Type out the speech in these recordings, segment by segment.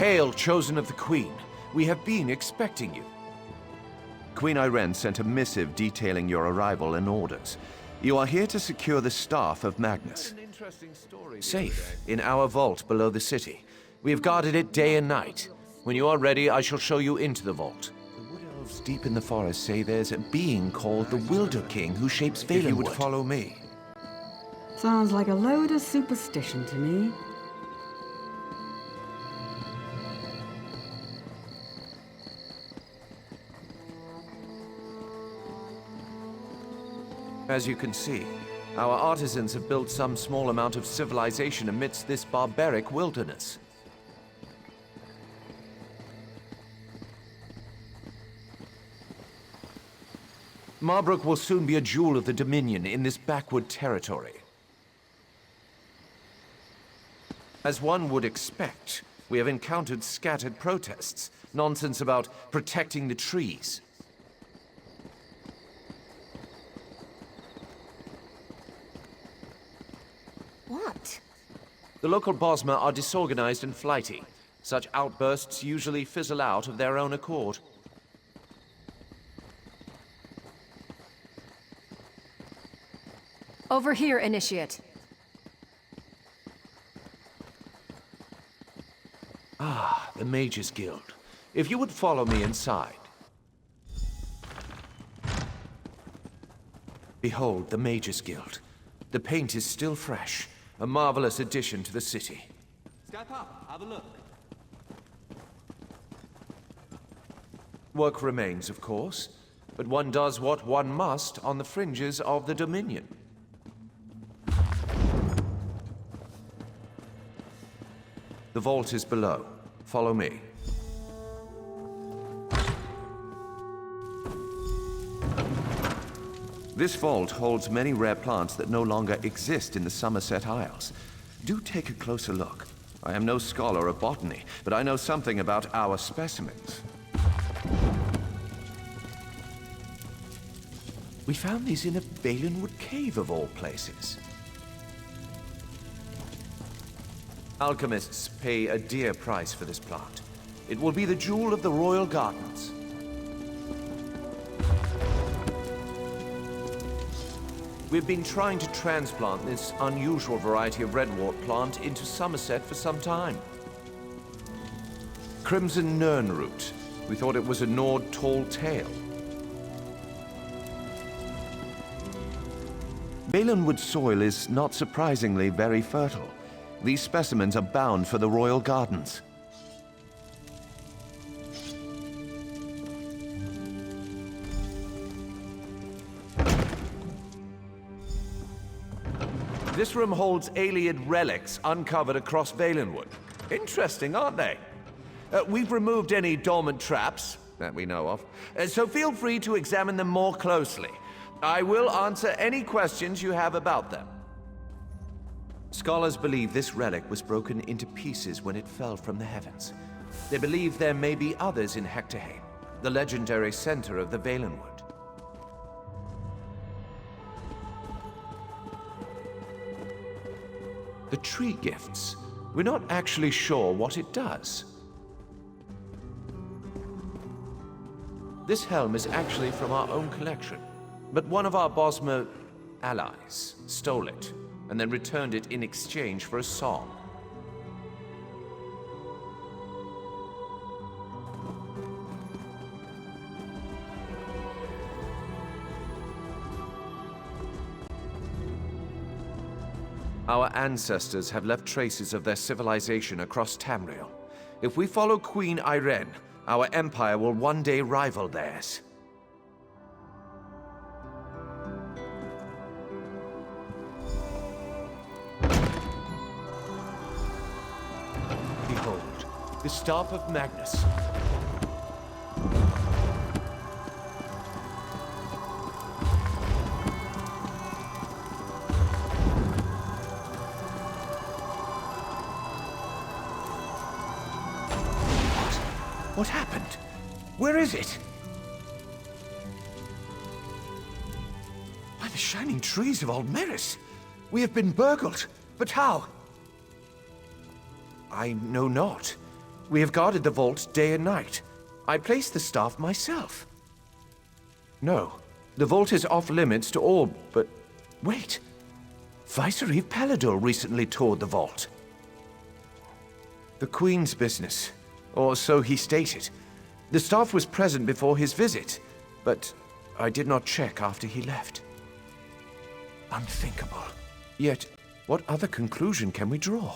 Hail, chosen of the Queen. We have been expecting you. Queen Irene sent a missive detailing your arrival and orders. You are here to secure the staff of Magnus. Safe in our vault below the city. We have guarded it day and night. When you are ready, I shall show you into the vault. The wood elves deep in the forest say there's a being called the Wilderking who shapes Valenwood. If you would follow me. Sounds like a load of superstition to me. As you can see, our artisans have built some small amount of civilization amidst this barbaric wilderness. Marbrook will soon be a jewel of the Dominion in this backwood territory. As one would expect, we have encountered scattered protests, nonsense about protecting the trees. What? The local Bosmer are disorganized and flighty. Such outbursts usually fizzle out of their own accord. Over here, Initiate. Ah, the Mages Guild. If you would follow me inside. Behold, the Mages Guild. The paint is still fresh. A marvelous addition to the city. Step up, have a look. Work remains, of course, but one does what one must on the fringes of the Dominion. The vault is below. Follow me. This vault holds many rare plants that no longer exist in the Somerset Isles. Do take a closer look. I am no scholar of botany, but I know something about our specimens. We found these in a Valenwood cave of all places. Alchemists pay a dear price for this plant. It will be the jewel of the royal gardens. We've been trying to transplant this unusual variety of redwort plant into Somerset for some time. Crimson Nernroot. We thought it was a Nord tall tale. Valenwood soil is not surprisingly very fertile. These specimens are bound for the royal gardens. This room holds Aeliad relics uncovered across Valenwood. Interesting, aren't they? We've removed any dormant traps that we know of, so feel free to examine them more closely. I will answer any questions you have about them. Scholars believe this relic was broken into pieces when it fell from the heavens. They believe there may be others in Hectorheim, the legendary center of the Valenwood. The tree gifts. We're not actually sure what it does. This helm is actually from our own collection, but one of our Bosmer allies stole it and then returned it in exchange for a song. Our ancestors have left traces of their civilization across Tamriel. If we follow Queen Irene, our empire will one day rival theirs. Behold, the staff of Magnus. What happened? Where is it? By the shining trees of ALDMERI! We have been burgled, but how? I know not. We have guarded the vault day and night. I placed the staff myself. No, the vault is off limits to all, but wait. Viceroy Peladil recently toured the vault. The Queen's business, or so he stated. The staff was present before his visit, but I did not check after he left. Unthinkable. Yet, what other conclusion can we draw?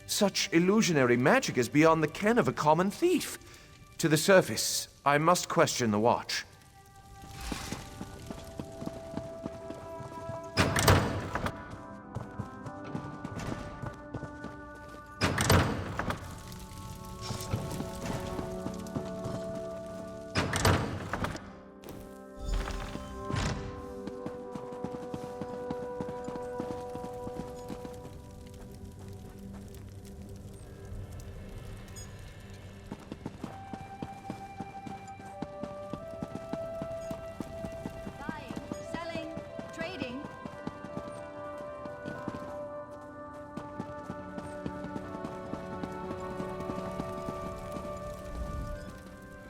Such illusionary magic is beyond the ken of a common thief. To the surface, I must question the watch.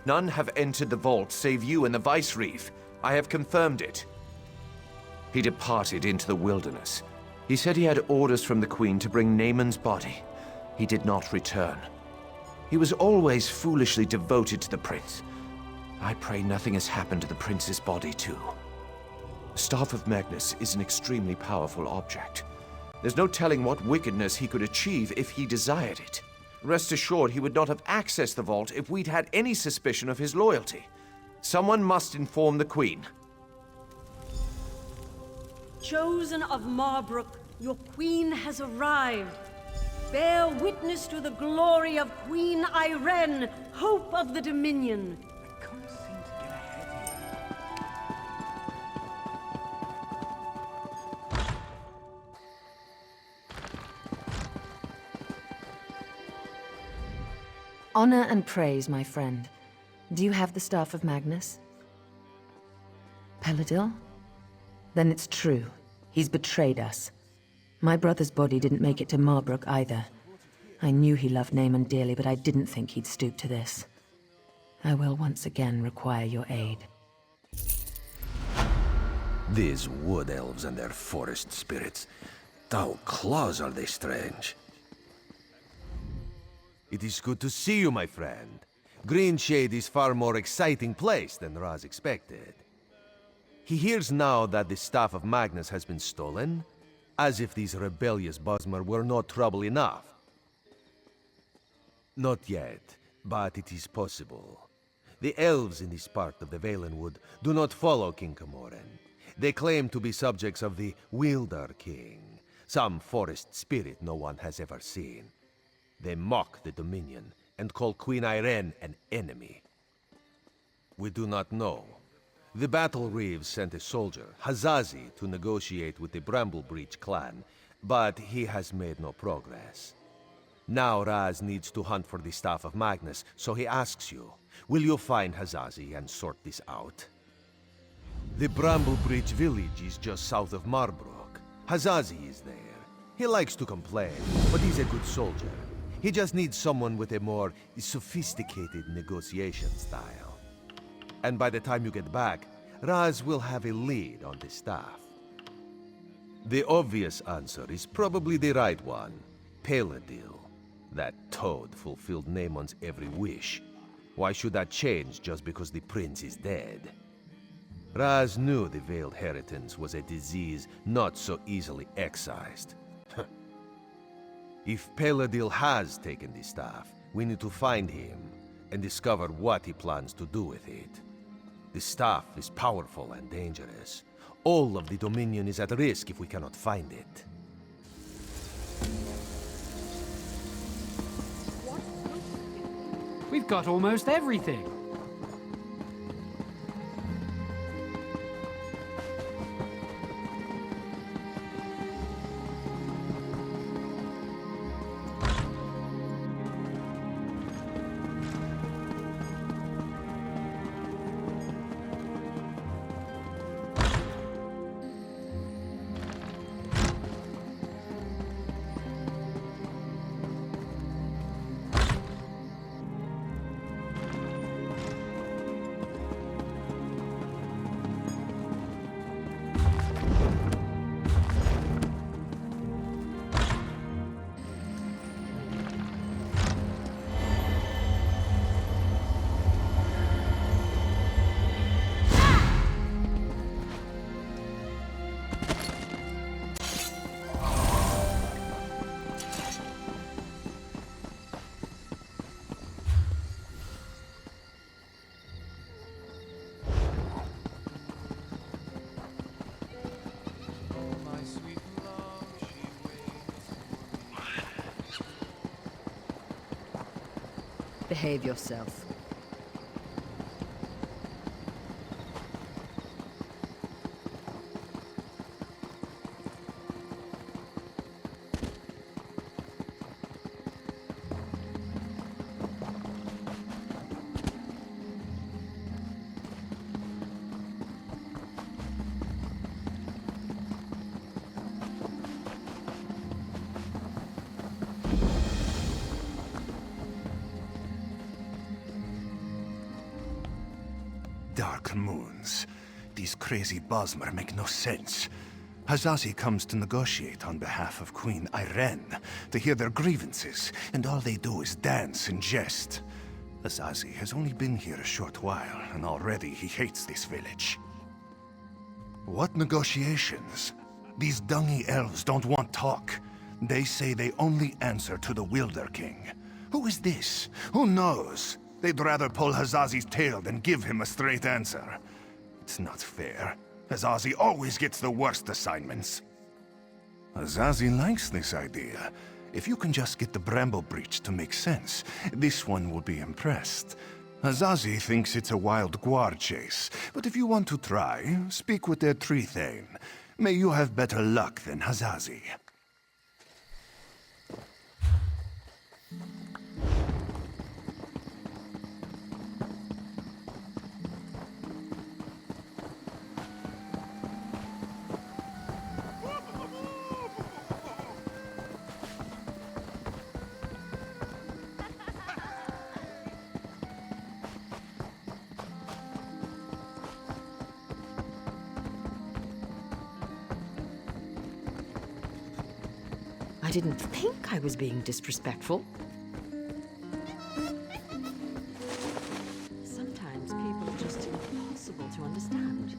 None have entered the vault save you and the Viceroy. I have confirmed it. He departed into the wilderness. He said he had orders from the Queen to bring Naaman's body. He did not return. He was always foolishly devoted to the prince. I pray nothing has happened to the prince's body, too. The Staff of Magnus is an extremely powerful object. There's no telling what wickedness he could achieve if he desired it. Rest assured, he would not have accessed the vault if we'd had any suspicion of his loyalty. Someone must inform the Queen. Chosen of Marbrook, your queen has arrived. Bear witness to the glory of Queen Irene, hope of the Dominion. I can't seem to get ahead here. Honor and praise, my friend. Do you have the Staff of Magnus? Peladil? Then it's true. He's betrayed us. My brother's body didn't make it to Marbrook either. I knew he loved Naaman dearly, but I didn't think he'd stoop to this. I will once again require your aid. These wood elves and their forest spirits. How close are they strange? It is good to see you, my friend. Greenshade is far more exciting place than Raz expected. He hears now that the Staff of Magnus has been stolen, as if these rebellious Bosmer were not trouble enough. Not yet, but it is possible. The elves in this part of the Valenwood do not follow King Camoran. They claim to be subjects of the WILDERKING, some forest spirit no one has ever seen. They mock the Dominion and call Queen Irene an enemy. We do not know. The Battle Reeves sent a soldier, Hazazi, to negotiate with the Bramblebreach clan, but he has made no progress. Now Raz needs to hunt for the Staff of Magnus, so he asks you, will you find Hazazi and sort this out? The Bramblebreach village is just south of Marbrook. Hazazi is there. He likes to complain, but he's a good soldier. He just needs someone with a more sophisticated negotiation style. And by the time you get back, Raz will have a lead on the staff. The obvious answer is probably the right one. Peladil. That toad fulfilled Naaman's every wish. Why should that change just because the prince is dead? Raz knew the veiled heritance was a disease not so easily excised. If Peladil has taken the staff, we need to find him and discover what he plans to do with it. The staff is powerful and dangerous. All of the Dominion is at risk if we cannot find it. We've got almost everything. Behave yourself. Dark moons. These crazy Bosmer make no sense. Hazazi comes to negotiate on behalf of Queen Irene, to hear their grievances, and all they do is dance and jest. Hazazi has only been here a short while, and already he hates this village. What negotiations? These dungy elves don't want talk. They say they only answer to the WILDERKING. Who is this? Who knows? They'd rather pull Hazazi's tail than give him a straight answer. It's not fair. Hazazi always gets the worst assignments. Hazazi likes this idea. If you can just get the Bramble Breach to make sense, this one will be impressed. Hazazi thinks it's a wild guar chase, but if you want to try, speak with their tree thane. May you have better luck than Hazazi. I didn't think I was being disrespectful. Sometimes people are just impossible to understand.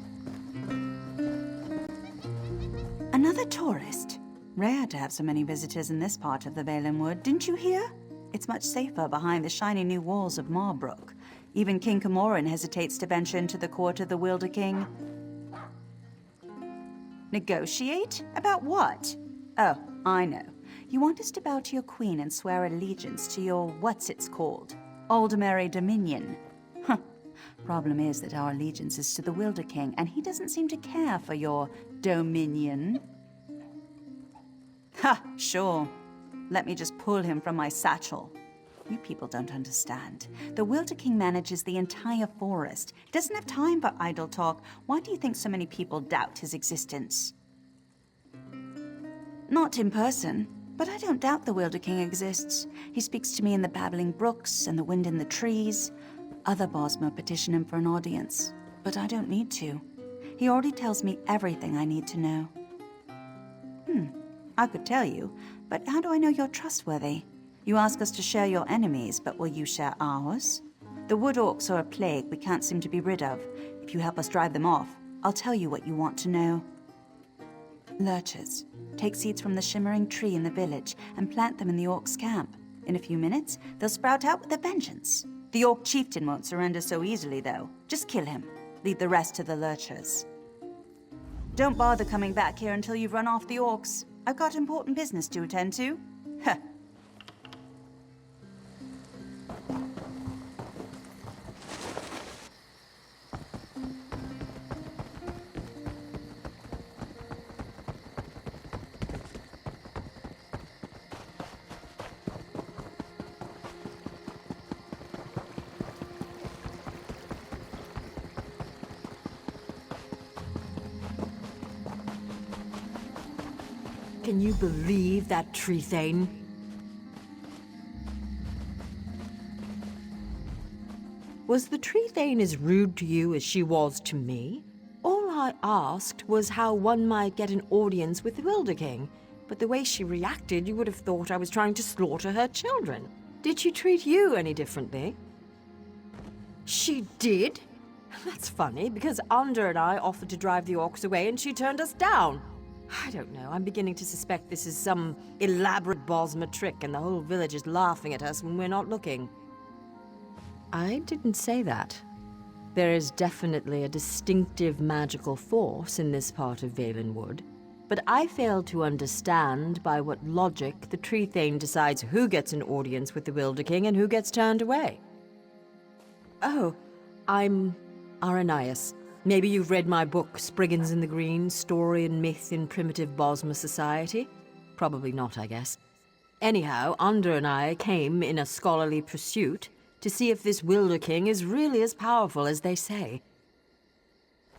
Another tourist? Rare to have so many visitors in this part of the Valen Wood, didn't you hear? It's much safer behind the shiny new walls of Marbrook. Even King Camoran hesitates to venture into the court of the WILDERKING. Negotiate? About what? Oh, I know. You want us to bow to your queen and swear allegiance to your what's-it's-called? ALDMERI Dominion. Huh. Problem is that our allegiance is to the WILDERKING, and he doesn't seem to care for your dominion. Ha! Sure. Let me just pull him from my satchel. You people don't understand. The WILDERKING manages the entire forest. He doesn't have time for idle talk. Why do you think so many people doubt his existence? Not in person. But I don't doubt the WILDERKING exists. He speaks to me in the babbling brooks and the wind in the trees. Other Bosmer petition him for an audience, but I don't need to. He already tells me everything I need to know. I could tell you, but how do I know you're trustworthy? You ask us to share your enemies, but will you share ours? The wood orcs are a plague we can't seem to be rid of. If you help us drive them off, I'll tell you what you want to know. Lurchers. Take seeds from the shimmering tree in the village and plant them in the orcs' camp. In a few minutes, they'll sprout out with a vengeance. The orc chieftain won't surrender so easily, though. Just kill him. Leave the rest to the lurchers. Don't bother coming back here until you've run off the orcs. I've got important business to attend to. Heh. Can you believe that tree thane? Was the tree thane as rude to you as she was to me? All I asked was how one might get an audience with the WILDERKING, but the way she reacted, you would have thought I was trying to slaughter her children. Did she treat you any differently? She did? That's funny, because Under and I offered to drive the orcs away and she turned us down. I don't know, I'm beginning to suspect this is some elaborate Bosmer trick and the whole village is laughing at us when we're not looking. I didn't say that. There is definitely a distinctive magical force in this part of Valen Wood. But I fail to understand by what logic the Tree Thane decides who gets an audience with the Wilderking and who gets turned away. Oh, I'm Aranias. Maybe you've read my book, Spriggans in the Green, Story and Myth in Primitive Bosma Society? Probably not, I guess. Anyhow, Under and I came in a scholarly pursuit to see if this Wilderking is really as powerful as they say.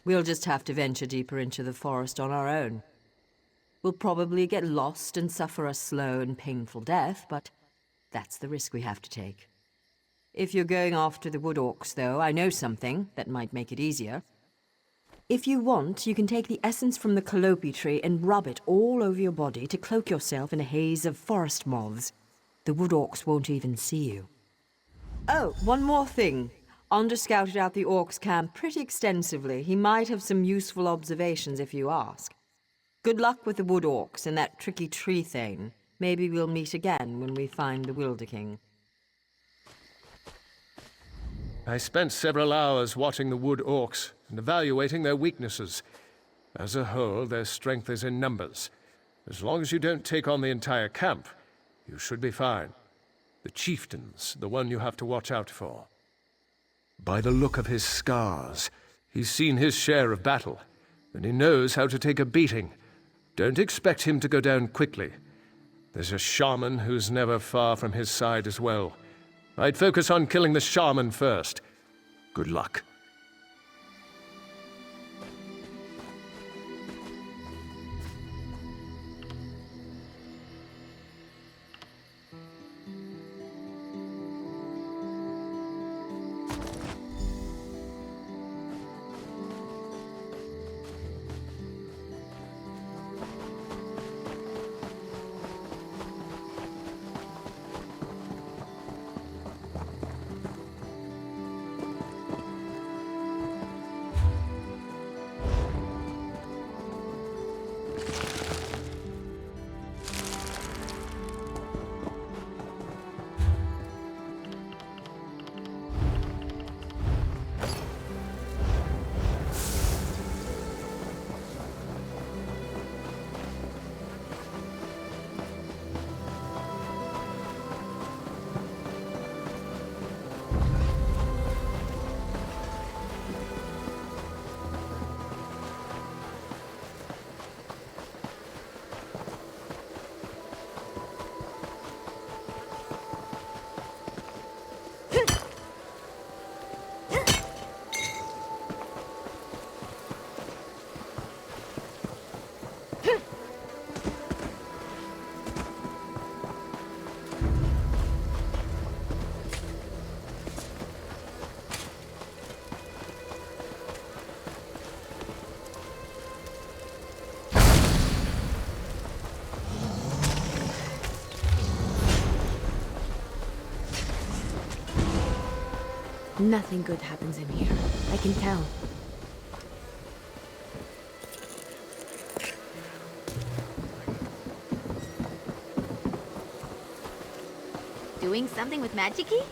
We'll just have to venture deeper into the forest on our own. We'll probably get lost and suffer a slow and painful death, but that's the risk we have to take. If you're going after the wood orcs, though, I know something that might make it easier. If you want, you can take the essence from the calliope tree and rub it all over your body to cloak yourself in a haze of forest moths. The wood orcs won't even see you. Oh, one more thing. Onder scouted out the orcs' camp pretty extensively. He might have some useful observations if you ask. Good luck with the wood orcs and that tricky Tree Thane. Maybe we'll meet again when we find the Wilderking. I spent several hours watching the wood orcs and evaluating their weaknesses. As a whole, their strength is in numbers. As long as you don't take on the entire camp, you should be fine. The chieftain's the one you have to watch out for. By the look of his scars, he's seen his share of battle, and he knows how to take a beating. Don't expect him to go down quickly. There's a shaman who's never far from his side as well. I'd focus on killing the shaman first. Good luck. Nothing good happens in here. I can tell. Doing something with magic-y?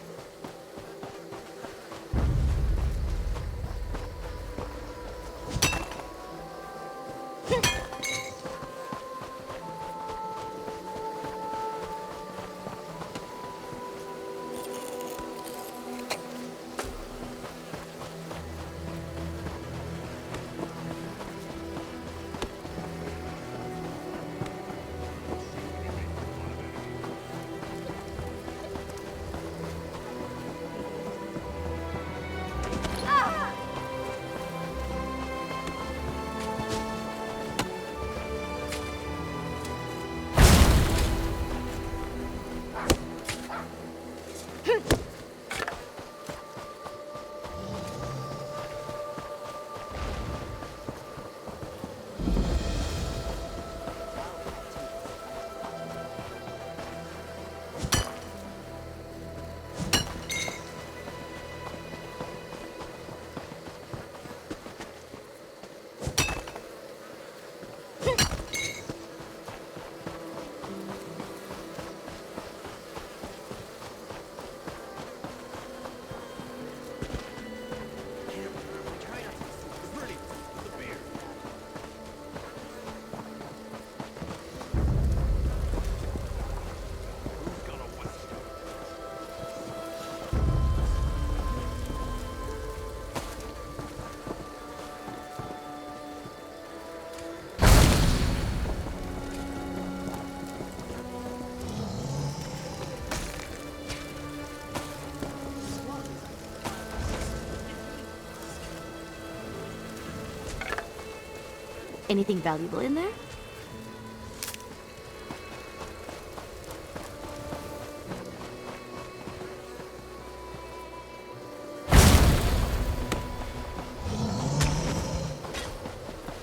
Anything valuable in there?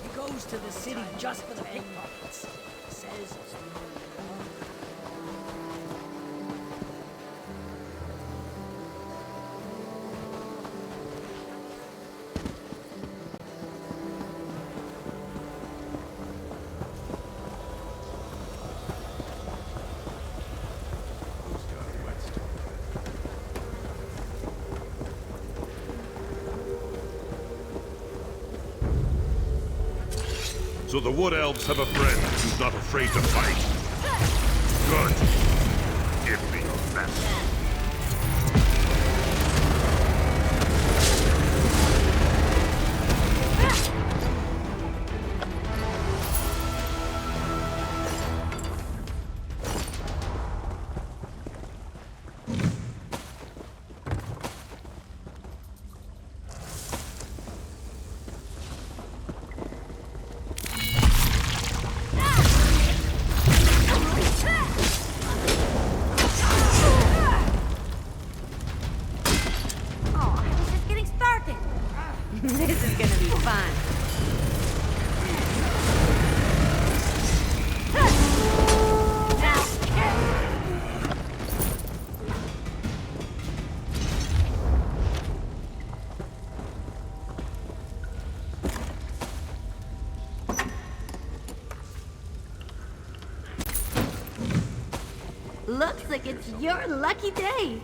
He goes to the city just for the pickpockets. Says So the Wood Elves have a friend who's not afraid to fight. Good. Give me your best. This is gonna be fun. Looks like it's your lucky day.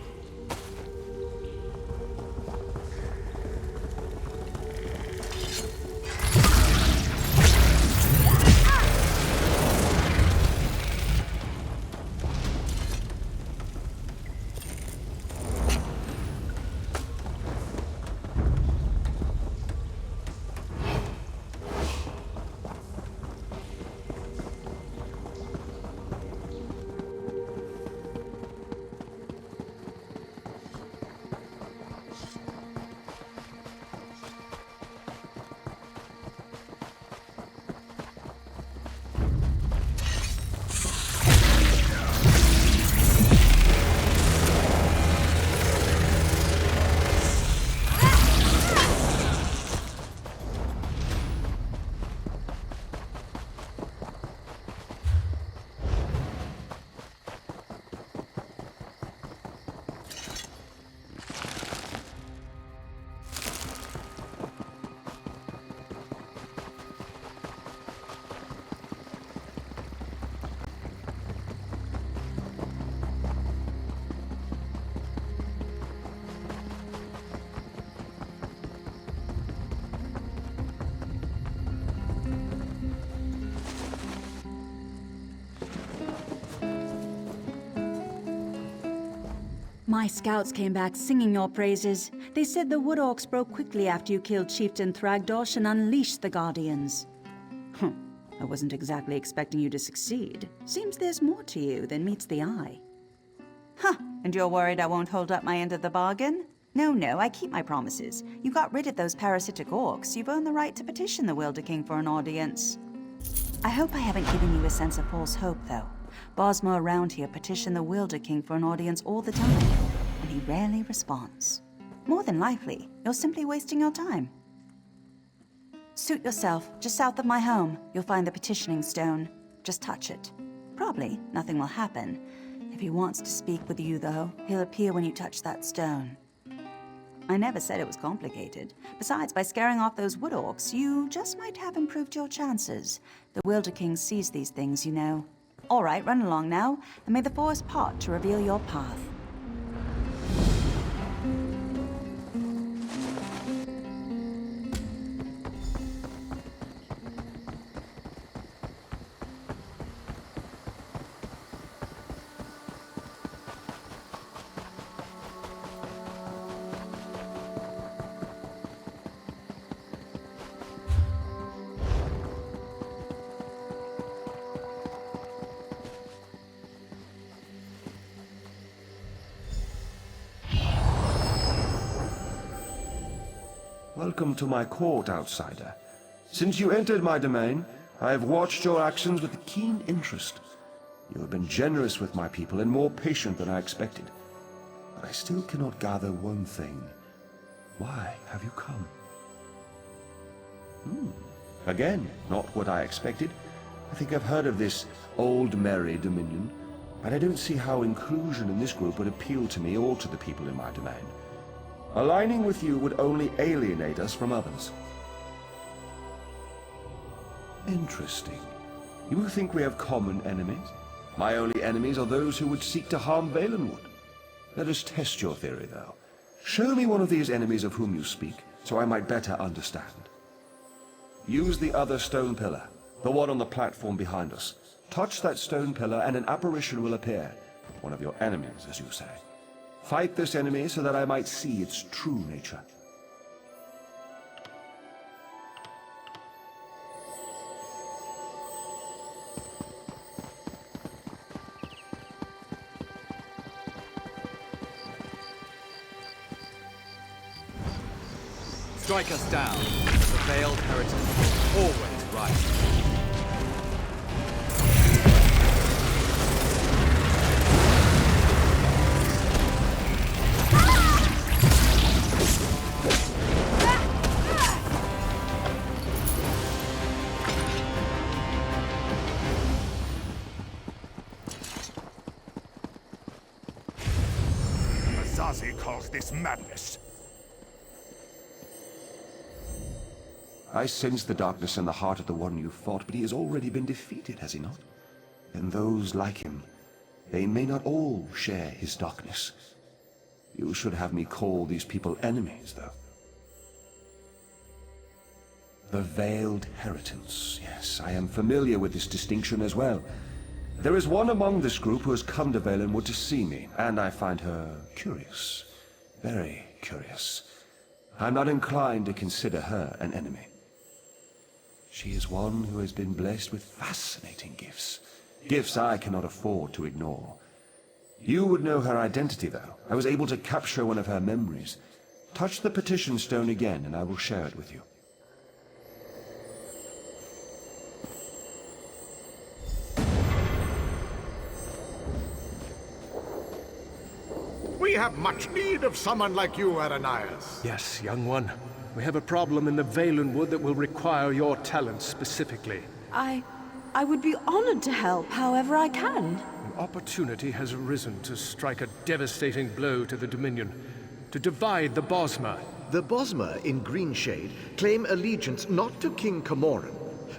My scouts came back singing your praises. They said the Wood Orcs broke quickly after you killed Chieftain Thragdosh and unleashed the Guardians. I wasn't exactly expecting you to succeed. Seems there's more to you than meets the eye. And you're worried I won't hold up my end of the bargain? No, I keep my promises. You got rid of those parasitic orcs. You've earned the right to petition the Wilderking for an audience. I hope I haven't given you a sense of false hope, though. Bosma around here petition the Wilderking for an audience all the time, and he rarely responds. More than likely, you're simply wasting your time. Suit yourself. Just south of my home, you'll find the petitioning stone. Just touch it. Probably nothing will happen. If he wants to speak with you, though, he'll appear when you touch that stone. I never said it was complicated. Besides, by scaring off those Wood Orcs, you just might have improved your chances. The Wilderking sees these things, you know. All right, run along now, and may the forest part to reveal your path. Welcome to my court, outsider. Since you entered my domain, I have watched your actions with keen interest. You have been generous with my people and more patient than I expected. But I still cannot gather one thing. Why have you come? Again, not what I expected. I think I've heard of this ALDMERI Dominion, but I don't see how inclusion in this group would appeal to me or to the people in my domain. Aligning with you would only alienate us from others. Interesting. You think we have common enemies? My only enemies are those who would seek to harm Valenwood. Let us test your theory, though. Show me one of these enemies of whom you speak, so I might better understand. Use the other stone pillar, the one on the platform behind us. Touch that stone pillar and an apparition will appear. One of your enemies, as you say. Fight this enemy so that I might see its true nature. Strike us down. The veiled heritage will always rise. Azazi calls this madness. I sense the darkness in the heart of the one you fought, but he has already been defeated, has he not? And those like him, they may not all share his darkness. You should have me call these people enemies, though. The Veiled Heritance. Yes, I am familiar with this distinction as well. There is one among this group who has come to Valenwood to see me, and I find her curious. Very curious. I'm not inclined to consider her an enemy. She is one who has been blessed with fascinating gifts. Gifts I cannot afford to ignore. You would know her identity, though. I was able to capture one of her memories. Touch the petition stone again, and I will share it with you. We have much need of someone like you, Ananias. Yes, young one. We have a problem in the Valenwood that will require your talents specifically. I would be honored to help however I can. An opportunity has arisen to strike a devastating blow to the Dominion, to divide the Bosmer. The Bosmer in Greenshade claim allegiance not to King Camoran,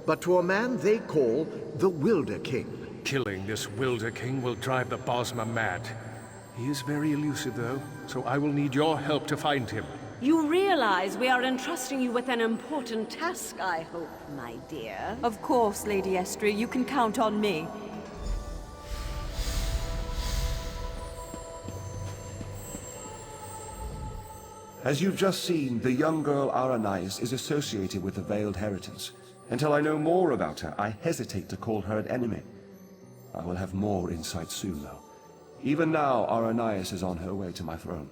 but to a man they call the WILDERKING. Killing this WILDERKING will drive the Bosmer mad. He is very elusive, though, so I will need your help to find him. You realize we are entrusting you with an important task, I hope, my dear. Of course, Lady Estria, you can count on me. As you've just seen, the young girl Ananias is associated with the Veiled Heritance. Until I know more about her, I hesitate to call her an enemy. I will have more insight soon, though. Even now, Ananias is on her way to my throne.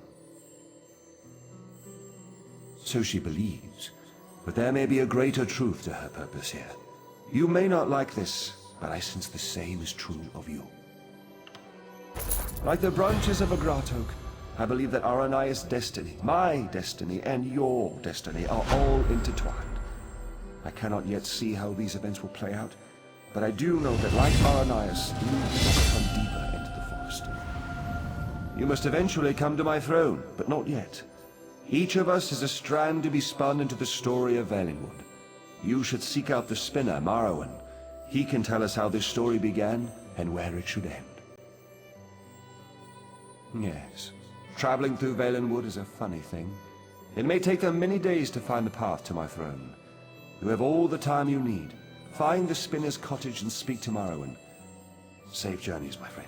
So she believes, but there may be a greater truth to her purpose here. You may not like this, but I sense the same is true of you. Like the branches of a grat oak, I believe that Ananias' destiny, my destiny, and your destiny are all intertwined. I cannot yet see how these events will play out, but I do know that like Ananias, you must come deeper into the forest. You must eventually come to my throne, but not yet. Each of us is a strand to be spun into the story of Valenwood. You should seek out the spinner, Marrowan. He can tell us how this story began and where it should end. Yes, traveling through Valenwood is a funny thing. It may take them many days to find the path to my throne. You have all the time you need. Find the spinner's cottage and speak to Marrowan. Safe journeys, my friend.